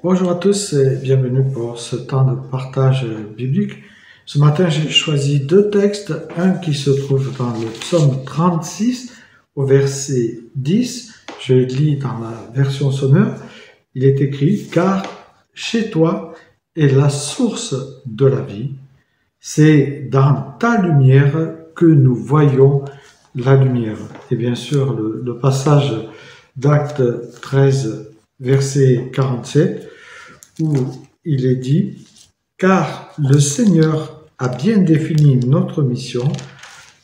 Bonjour à tous et bienvenue pour ce temps de partage biblique. Ce matin, j'ai choisi deux textes, un qui se trouve dans le psaume 36 au verset 10. Je lis dans la version Sonneur. Il est écrit « Car chez toi est la source de la vie. C'est dans ta lumière que nous voyons la lumière. » Et bien sûr, le passage d'Actes 13, verset 47, où il est dit « Car le Seigneur a bien défini notre mission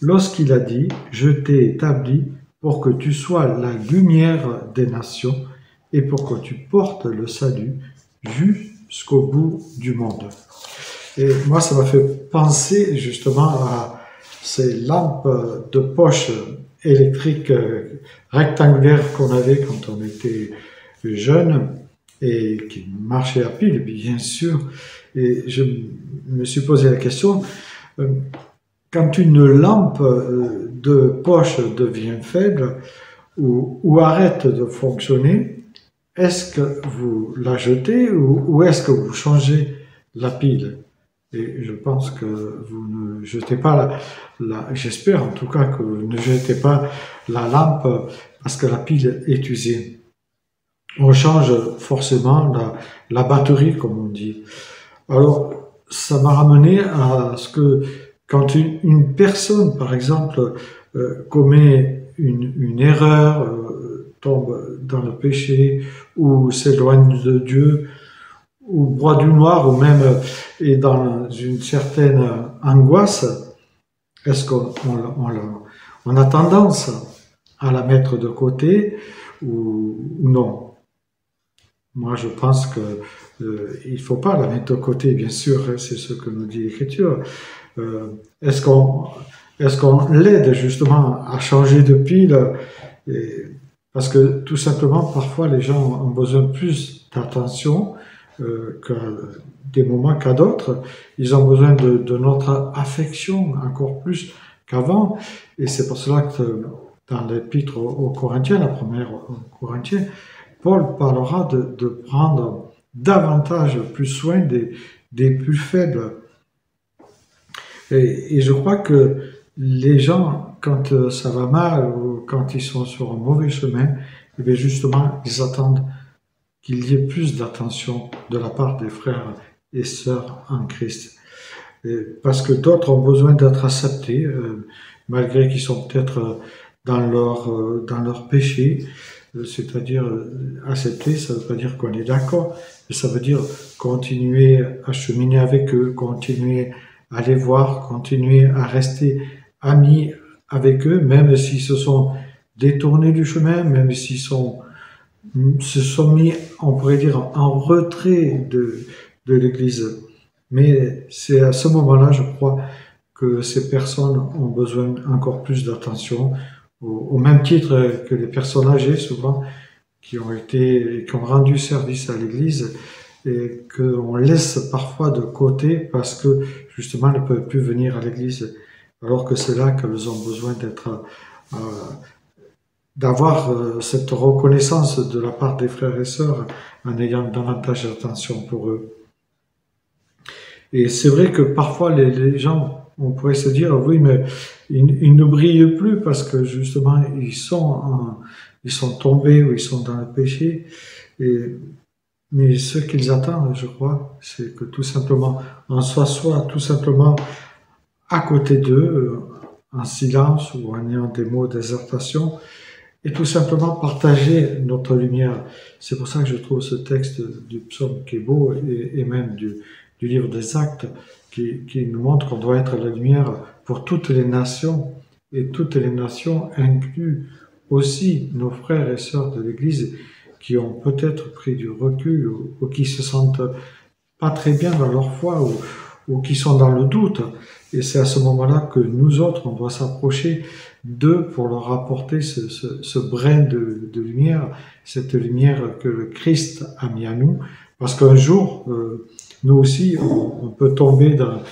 lorsqu'il a dit « Je t'ai établi pour que tu sois la lumière des nations et pour que tu portes le salut jusqu'au bout du monde. » Et moi, ça m'a fait penser justement à ces lampes de poche électriques rectangulaires qu'on avait quand on était jeune et qui marchaient à pile, bien sûr. Et je me suis posé la question, quand une lampe de poche devient faible ou arrête de fonctionner, est-ce que vous la jetez ou est-ce que vous changez la pile? Et je pense que vous ne jetez pas j'espère en tout cas que vous ne jetez pas la lampe parce que la pile est usée. On change forcément la batterie, comme on dit. Alors, ça m'a ramené à ce que quand une personne, par exemple, commet une erreur, tombe dans le péché ou s'éloigne de Dieu, ou broie du noir, ou même est dans une certaine angoisse, est-ce qu'on a tendance à la mettre de côté ou non? Moi, je pense que il faut pas la mettre de côté, bien sûr, c'est ce que nous dit l'Écriture. Est-ce qu'on l'aide justement à changer de pile? Parce que tout simplement, parfois, les gens ont besoin plus d'attention qu'à des moments qu'à d'autres. Ils ont besoin de notre affection encore plus qu'avant. Et c'est pour cela que dans l'épître aux Corinthiens, la première aux Corinthiens, Paul parlera de prendre davantage plus soin des plus faibles. Et je crois que les gens, quand ça va mal ou quand ils sont sur un mauvais chemin, eh bien justement, ils attendent qu'il y ait plus d'attention de la part des frères et sœurs en Christ. Parce que d'autres ont besoin d'être acceptés, malgré qu'ils sont peut-être dans leur péché. C'est-à-dire accepter, ça ne veut pas dire qu'on est d'accord, mais ça veut dire continuer à cheminer avec eux, continuer à les voir, continuer à rester amis avec eux, même s'ils se sont détournés du chemin, même s'ils se sont mis, on pourrait dire, en retrait de l'Église. Mais c'est à ce moment-là, je crois, que ces personnes ont besoin encore plus d'attention, au même titre que les personnes âgées, souvent, qui ont rendu service à l'Église et qu'on laisse parfois de côté parce que, justement, elles ne peuvent plus venir à l'Église, alors que c'est là qu'elles ont besoin d'avoir cette reconnaissance de la part des frères et sœurs en ayant davantage d'attention pour eux. Et c'est vrai que parfois les gens, on pourrait se dire, oui, mais ils ne brillent plus parce que justement, ils sont tombés ou ils sont dans le péché. Mais ce qu'ils attendent, je crois, c'est que tout simplement, on soit tout simplement à côté d'eux, en silence ou en ayant des mots d'exhortation, et tout simplement partager notre lumière. C'est pour ça que je trouve ce texte du psaume qui est beau, et même du livre des Actes, qui nous montre qu'on doit être la lumière pour toutes les nations, et toutes les nations incluent aussi nos frères et sœurs de l'Église qui ont peut-être pris du recul ou qui se sentent pas très bien dans leur foi ou qui sont dans le doute. Et c'est à ce moment-là que nous autres, on doit s'approcher d'eux pour leur apporter ce brin de lumière, cette lumière que le Christ a mis à nous. Parce qu'un jour, nous aussi, on peut tomber dans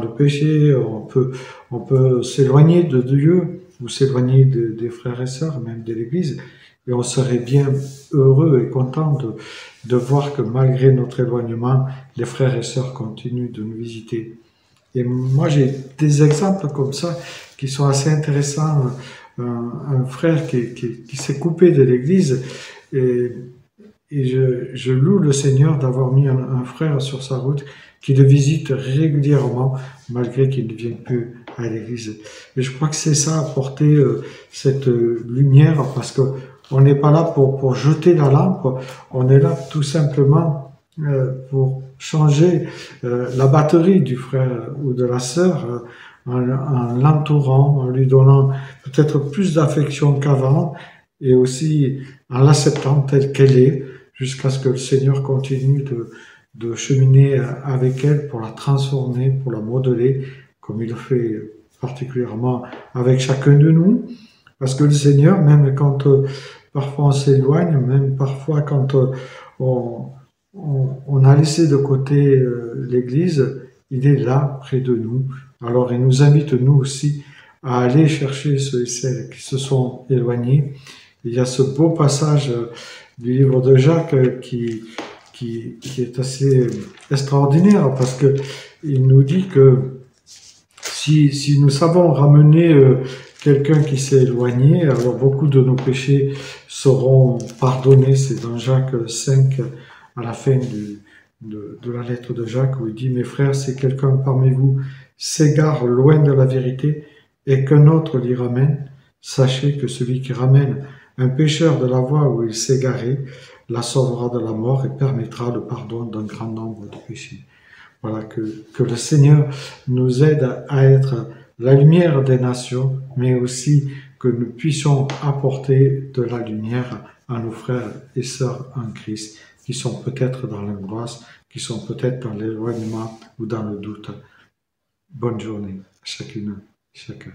le péché, on peut s'éloigner de Dieu ou s'éloigner des frères et sœurs, même de l'Église. Et on serait bien heureux et content de voir que malgré notre éloignement, les frères et sœurs continuent de nous visiter. Et moi, j'ai des exemples comme ça qui sont assez intéressants. Un frère qui s'est coupé de l'Église et, je loue le Seigneur d'avoir mis un frère sur sa route qui le visite régulièrement malgré qu'il ne vienne plus à l'Église. Et je crois que c'est ça, apporter cette lumière, parce que on n'est pas là pour jeter la lampe, on est là tout simplement pour changer la batterie du frère ou de la sœur, en l'entourant, en lui donnant peut-être plus d'affection qu'avant, et aussi en l'acceptant telle qu'elle est, jusqu'à ce que le Seigneur continue de cheminer avec elle pour la transformer, pour la modeler, comme il le fait particulièrement avec chacun de nous. Parce que le Seigneur, même quand parfois on s'éloigne, même parfois quand on a laissé de côté l'Église, il est là, près de nous. Alors il nous invite, nous aussi, à aller chercher ceux et celles qui se sont éloignés. Il y a ce beau passage du livre de Jacques qui est assez extraordinaire, parce que il nous dit que si nous savons ramener quelqu'un qui s'est éloigné, alors beaucoup de nos péchés seront pardonnés. C'est dans Jacques 5, à la fin de la lettre de Jacques, où il dit « Mes frères, si quelqu'un parmi vous s'égare loin de la vérité et qu'un autre l'y ramène, sachez que celui qui ramène un pécheur de la voie où il s'est égaré la sauvera de la mort et permettra le pardon d'un grand nombre de péchés. » Voilà, que le Seigneur nous aide à être la lumière des nations, mais aussi que nous puissions apporter de la lumière à nos frères et sœurs en Christ, qui sont peut-être dans l'angoisse, qui sont peut-être dans l'éloignement ou dans le doute. Bonne journée à chacune, chacun.